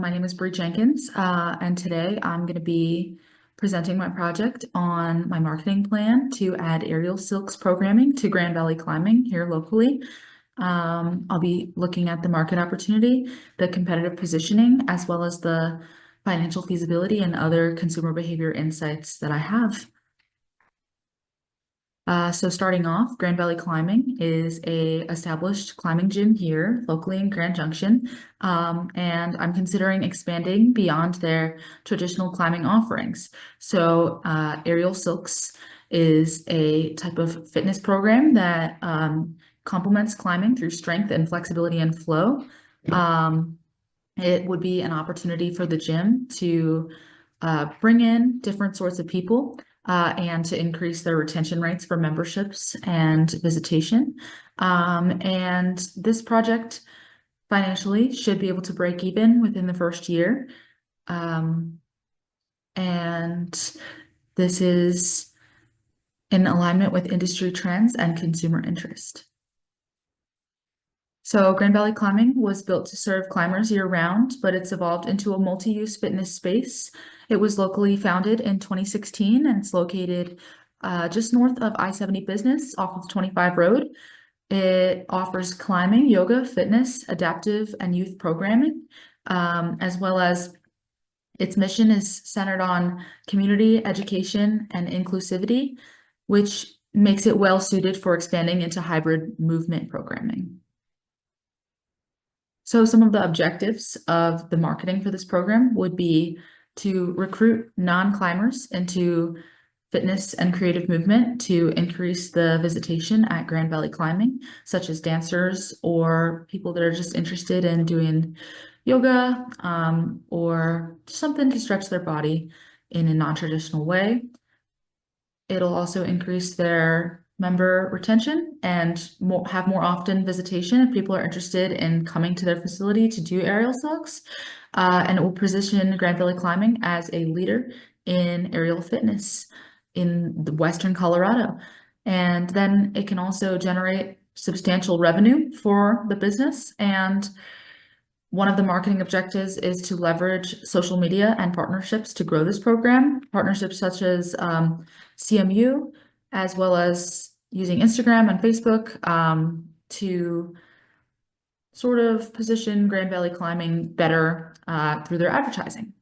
My name is Bree Jenkins, and today I'm going to be presenting my project on my marketing plan to add aerial silks programming to Grand Valley Climbing here locally. I'll be looking at the market opportunity, the competitive positioning, as well as the financial feasibility and other consumer behavior insights that I have. So starting off, Grand Valley Climbing is a established climbing gym here locally in Grand Junction, and I'm considering expanding beyond their traditional climbing offerings. So Aerial Silks is a type of fitness program that complements climbing through strength and flexibility and flow. It would be an opportunity for the gym to bring in different sorts of people and to increase their retention rates for memberships and visitation. And this project financially should be able to break even within the first year. And this is in alignment with industry trends and consumer interest. So Grand Valley Climbing was built to serve climbers year-round, but it's evolved into a multi-use fitness space. It was locally founded in 2016 and it's located just north of I-70 Business off of 25 Road. It offers climbing, yoga, fitness, adaptive, and youth programming, as well as its mission is centered on community, education, and inclusivity, which makes it well suited for expanding into hybrid movement programming. So some of the objectives of the marketing for this program would be to recruit non-climbers into fitness and creative movement to increase the visitation at Grand Valley Climbing, such as dancers or people that are just interested in doing yoga or something to stretch their body in a non-traditional way. It'll also increase their member retention and have more often visitation if people are interested in coming to their facility to do aerial silks. And it will position Grand Valley Climbing as a leader in aerial fitness in the Western Colorado. And then it can also generate substantial revenue for the business. And one of the marketing objectives is to leverage social media and partnerships to grow this program, partnerships such as CMU, as well as using Instagram and Facebook to sort of position Grand Valley Climbing better through their advertising.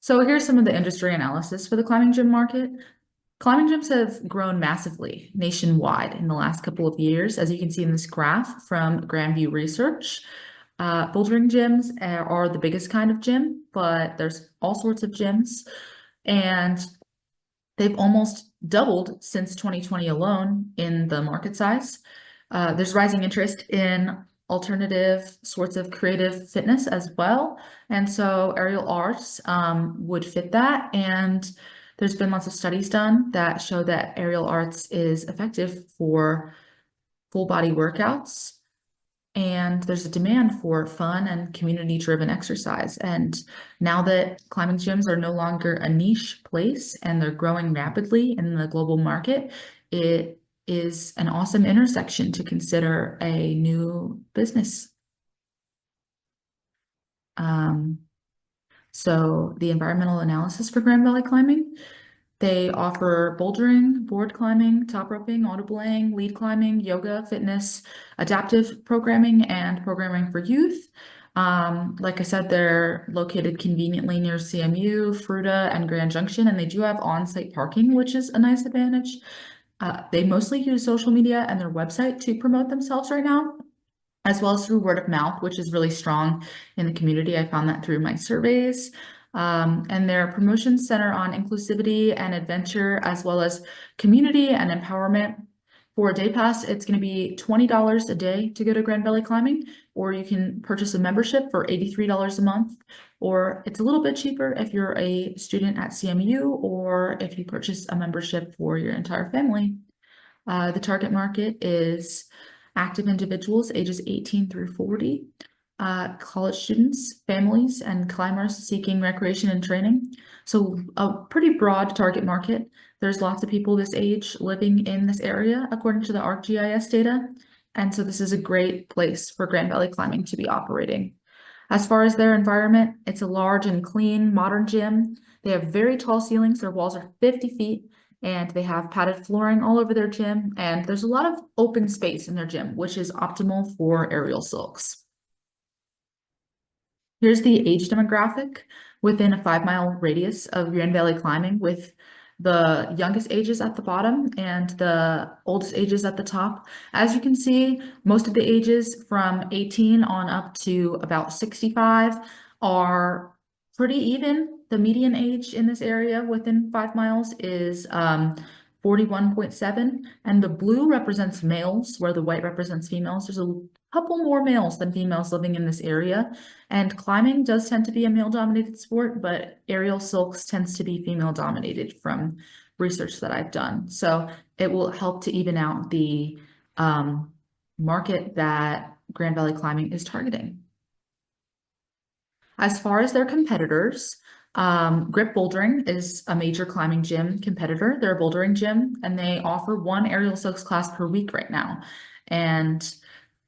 So here's some of the industry analysis for the climbing gym market. Climbing gyms have grown massively nationwide in the last couple of years, as you can see in this graph from Grandview Research. Bouldering gyms are the biggest kind of gym, but there's all sorts of gyms, and they've almost doubled since 2020 alone in the market size. There's rising interest in alternative sorts of creative fitness as well. And so aerial arts would fit that. And there's been lots of studies done that show that aerial arts is effective for full body workouts. And there's a demand for fun and community-driven exercise. And now that climbing gyms are no longer a niche place and they're growing rapidly in the global market, it is an awesome intersection to consider a new business. So the environmental analysis for Grand Valley Climbing, they offer bouldering, board climbing, top roping, auto-belaying, lead climbing, yoga, fitness, adaptive programming, and programming for youth. Like I said, they're located conveniently near CMU, Fruita, and Grand Junction, and they do have on-site parking, which is a nice advantage. They mostly use social media and their website to promote themselves right now, as well as through word of mouth, which is really strong in the community. I found that through my surveys. And their promotions center on inclusivity and adventure, as well as community and empowerment. For a day pass, it's going to be $20 a day to go to Grand Valley Climbing, or you can purchase a membership for $83 a month, or it's a little bit cheaper if you're a student at CMU, or if you purchase a membership for your entire family. The target market is active individuals ages 18 through 40, college students, families, and climbers seeking recreation and training. So a pretty broad target market. There's lots of people this age living in this area, according to the ArcGIS data. And so this is a great place for Grand Valley Climbing to be operating. As far as their environment, it's a large and clean modern gym. They have very tall ceilings. Their walls are 50 feet and they have padded flooring all over their gym. And there's a lot of open space in their gym, which is optimal for aerial silks. Here's the age demographic within a 5-mile radius of Grand Valley climbing, with the youngest ages at the bottom and the oldest ages at the top. As you can see, most of the ages from 18 on up to about 65 are pretty even. The median age in this area within 5 miles is 41.7, and the blue represents males, where the white represents females. There's a couple more males than females living in this area. And climbing does tend to be a male-dominated sport, but aerial silks tends to be female-dominated from research that I've done. So it will help to even out the market that Grand Valley Climbing is targeting. As far as their competitors, Grip Bouldering is a major climbing gym competitor. They're a bouldering gym, and they offer one aerial silks class per week right now. And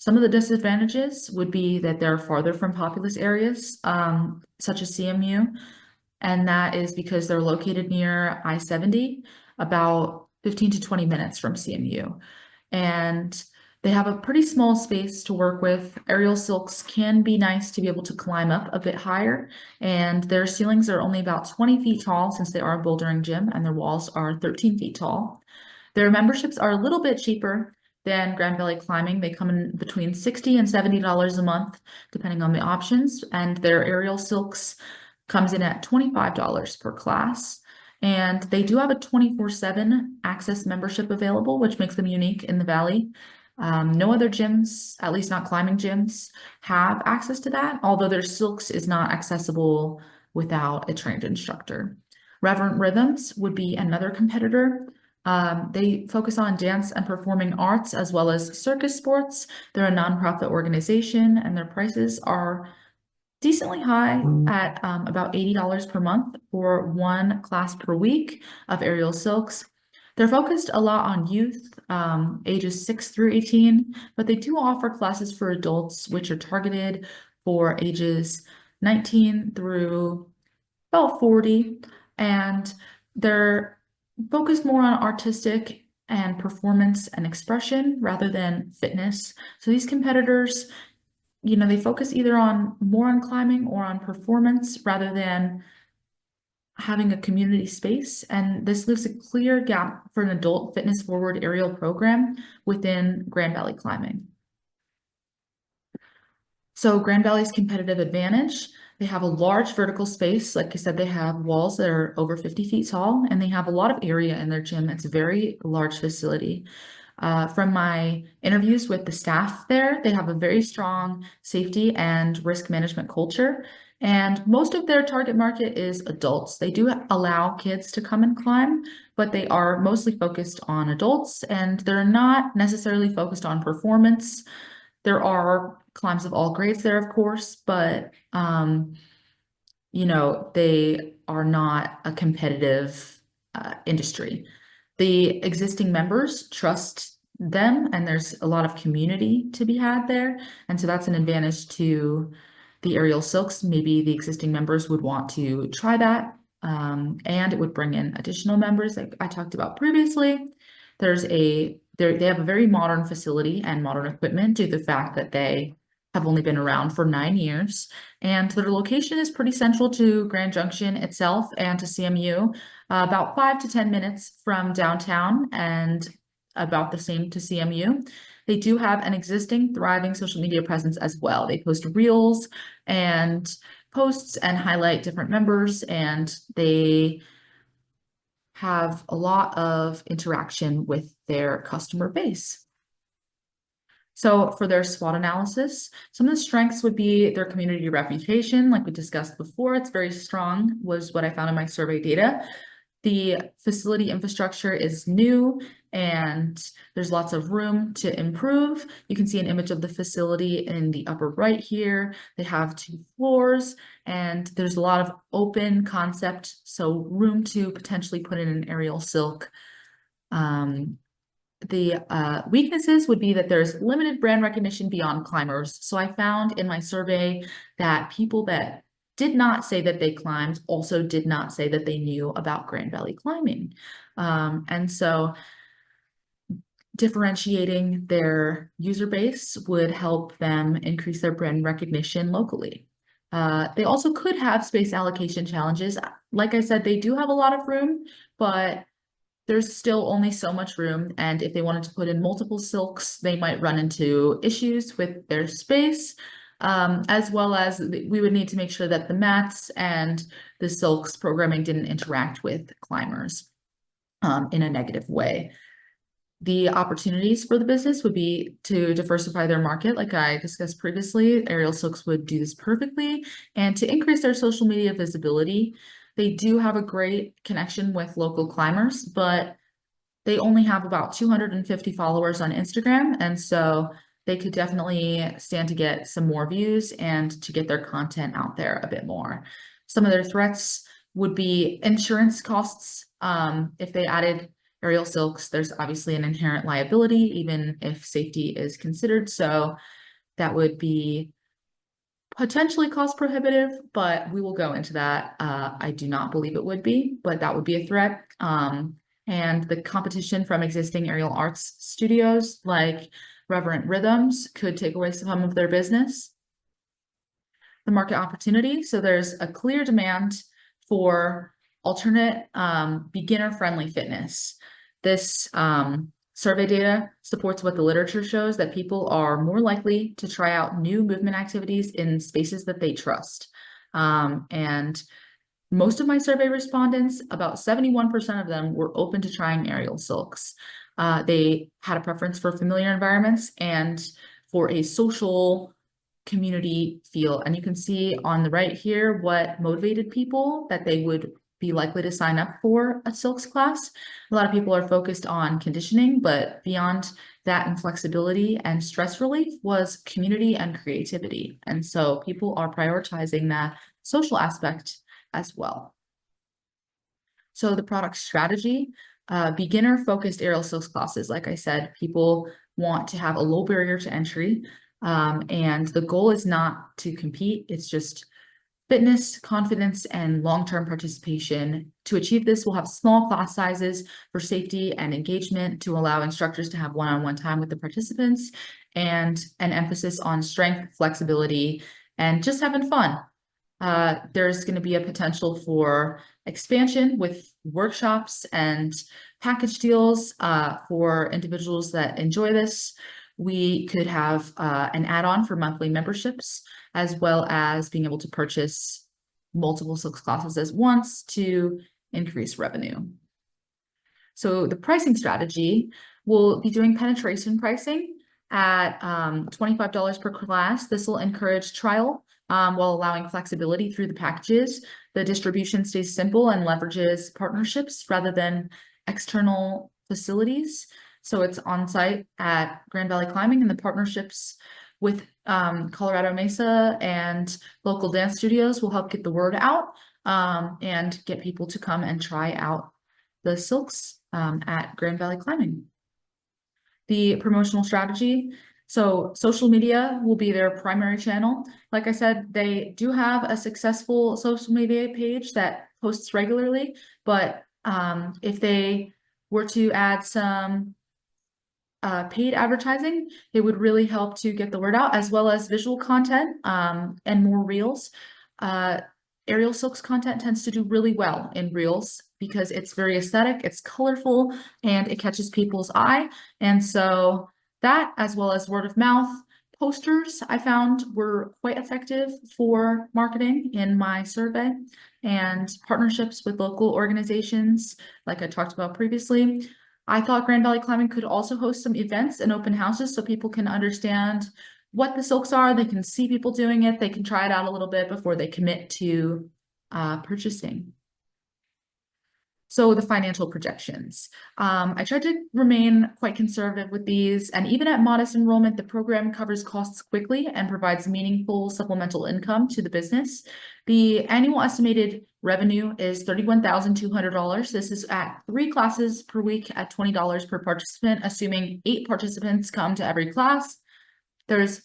some of the disadvantages would be that they're farther from populous areas, such as CMU, and that is because they're located near I-70, about 15 to 20 minutes from CMU. And they have a pretty small space to work with. Aerial silks can be nice to be able to climb up a bit higher, and their ceilings are only about 20 feet tall since they are a bouldering gym, and their walls are 13 feet tall. Their memberships are a little bit cheaper than Grand Valley Climbing. They come in between $60 and $70 a month, depending on the options, and their aerial silks comes in at $25 per class. And they do have a 24/7 access membership available, which makes them unique in the Valley. No other gyms, at least not climbing gyms, have access to that, although their silks is not accessible without a trained instructor. Reverent Rhythms would be another competitor. They focus on dance and performing arts as well as circus sports. They're a nonprofit organization, and their prices are decently high at about $80 per month for one class per week of aerial silks. They're focused a lot on youth, ages 6 through 18, but they do offer classes for adults, which are targeted for ages 19 through about 40, and they're focused more on artistic and performance and expression rather than fitness. So these competitors, they focus either on more on climbing or on performance rather than having a community space. And this leaves a clear gap for an adult fitness forward aerial program within Grand Valley Climbing. So Grand Valley's competitive advantage, they have a large vertical space. Like I said, they have walls that are over 50 feet tall, and they have a lot of area in their gym. It's a very large facility. From my interviews with the staff there, they have a very strong safety and risk management culture. And most of their target market is adults. They do allow kids to come and climb, but they are mostly focused on adults, and they're not necessarily focused on performance. There are climbs of all grades there, of course, but they are not a competitive industry. The existing members trust them, and there's a lot of community to be had there. And so that's an advantage to the aerial silks. Maybe the existing members would want to try that, and it would bring in additional members like I talked about previously. They have a very modern facility and modern equipment due to the fact that they have only been around for 9 years, and their location is pretty central to Grand Junction itself and to CMU, about 5 to 10 minutes from downtown and about the same to CMU. They do have an existing thriving social media presence as well. They post reels and posts and highlight different members, and they have a lot of interaction with their customer base. So for their SWOT analysis, some of the strengths would be their community reputation, like we discussed before. It's very strong, was what I found in my survey data. The facility infrastructure is new and there's lots of room to improve. You can see an image of the facility in the upper right here. They have 2 floors and there's a lot of open concept, so room to potentially put in an aerial silk weaknesses would be that there's limited brand recognition beyond climbers. So I found in my survey that people that did not say that they climbed also did not say that they knew about Grand Valley climbing. And so differentiating their user base would help them increase their brand recognition locally. They also could have space allocation challenges. Like I said, they do have a lot of room, but there's still only so much room. And if they wanted to put in multiple silks, they might run into issues with their space, as well as we would need to make sure that the mats and the silks programming didn't interact with climbers in a negative way. The opportunities for the business would be to diversify their market, like I discussed previously. Aerial Silks would do this perfectly, and to increase their social media visibility. They do have a great connection with local climbers, but they only have about 250 followers on Instagram, and so they could definitely stand to get some more views and to get their content out there a bit more. Some of their threats would be insurance costs. If they added aerial silks, there's obviously an inherent liability, even if safety is considered. So that would be potentially cost prohibitive, but we will go into that. I do not believe it would be, but that would be a threat. And the competition from existing aerial arts studios like Reverent Rhythms could take away some of their business. The market opportunity. So there's a clear demand for alternate beginner-friendly fitness. This survey data supports what the literature shows, that people are more likely to try out new movement activities in spaces that they trust. And most of my survey respondents, about 71% of them, were open to trying aerial silks. They had a preference for familiar environments and for a social community feel. And you can see on the right here what motivated people that they would be likely to sign up for a silks class. A lot of people are focused on conditioning, but beyond that and flexibility and stress relief was community and creativity. And so people are prioritizing that social aspect as well. So the product strategy, beginner-focused aerial silks classes. Like I said, people want to have a low barrier to entry, and the goal is not to compete. It's just fitness, confidence, and long-term participation. To achieve this, we'll have small class sizes for safety and engagement to allow instructors to have one-on-one time with the participants, and an emphasis on strength, flexibility, and just having fun. There's going to be a potential for expansion with workshops and package deals for individuals that enjoy this. We could have an add-on for monthly memberships, as well as being able to purchase multiple silks classes at once to increase revenue. So the pricing strategy, will be doing penetration pricing at $25 per class. This will encourage trial while allowing flexibility through the packages. The distribution stays simple and leverages partnerships rather than external facilities. So it's on site at Grand Valley Climbing, and the partnerships with Colorado Mesa and local dance studios will help get the word out and get people to come and try out the silks at Grand Valley Climbing. The promotional strategy. So social media will be their primary channel. Like I said, they do have a successful social media page that posts regularly, but if they were to add some paid advertising, it would really help to get the word out, as well as visual content and more reels. Aerial silks content tends to do really well in reels because it's very aesthetic, it's colorful, and it catches people's eye. And so that, as well as word of mouth, posters I found were quite effective for marketing in my survey, and partnerships with local organizations, like I talked about previously. I thought Grand Valley Climbing could also host some events and open houses so people can understand what the silks are. They can see people doing it. They can try it out a little bit before they commit to purchasing. So the financial projections. I tried to remain quite conservative with these, and even at modest enrollment, the program covers costs quickly and provides meaningful supplemental income to the business. The annual estimated revenue is $31,200. This is at 3 classes per week at $20 per participant, assuming 8 participants come to every class. There's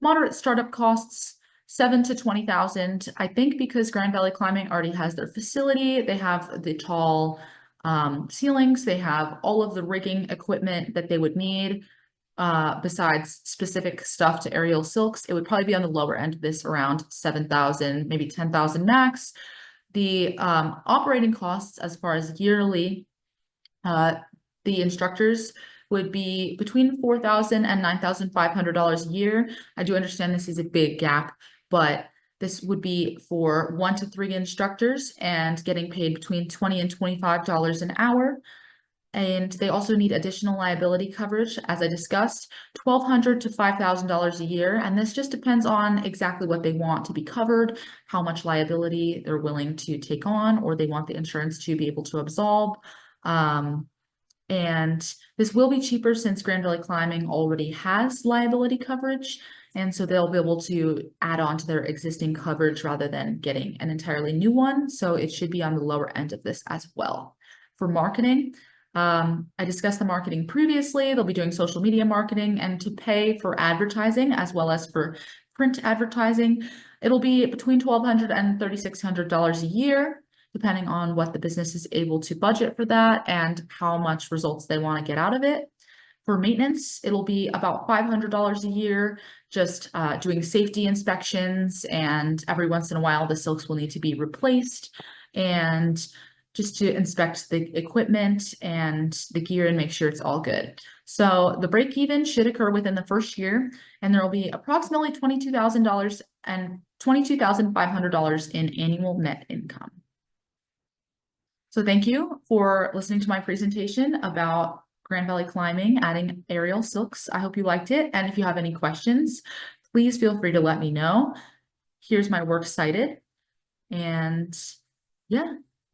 moderate startup costs, 7 to 20,000. I think because Grand Valley Climbing already has their facility, they have the tall ceilings, they have all of the rigging equipment that they would need. Besides specific stuff to aerial silks, it would probably be on the lower end of this, around 7,000, maybe 10,000 max. The operating costs as far as yearly, the instructors would be between $4,000 and $9,500 a year. I do understand this is a big gap, but this would be for 1 to 3 instructors and getting paid between $20 and $25 an hour. And they also need additional liability coverage, as I discussed, $1,200 to $5,000 a year. And this just depends on exactly what they want to be covered, how much liability they're willing to take on, or they want the insurance to be able to absolve. And this will be cheaper since Grand Valley Climbing already has liability coverage. And so they'll be able to add on to their existing coverage rather than getting an entirely new one. So it should be on the lower end of this as well. For marketing, I discussed the marketing previously. They'll be doing social media marketing, and to pay for advertising as well as for print advertising, it'll be between $1,200 and $3,600 a year, depending on what the business is able to budget for that and how much results they want to get out of it. For maintenance, it'll be about $500 a year, just doing safety inspections, and every once in a while the silks will need to be replaced, and just to inspect the equipment and the gear and make sure it's all good. So the break even should occur within the first year, and there will be approximately $22,000 and $22,500 in annual net income. So thank you for listening to my presentation about Grand Valley Climbing, adding aerial silks. I hope you liked it. And if you have any questions, please feel free to let me know. Here's my works cited. And yeah.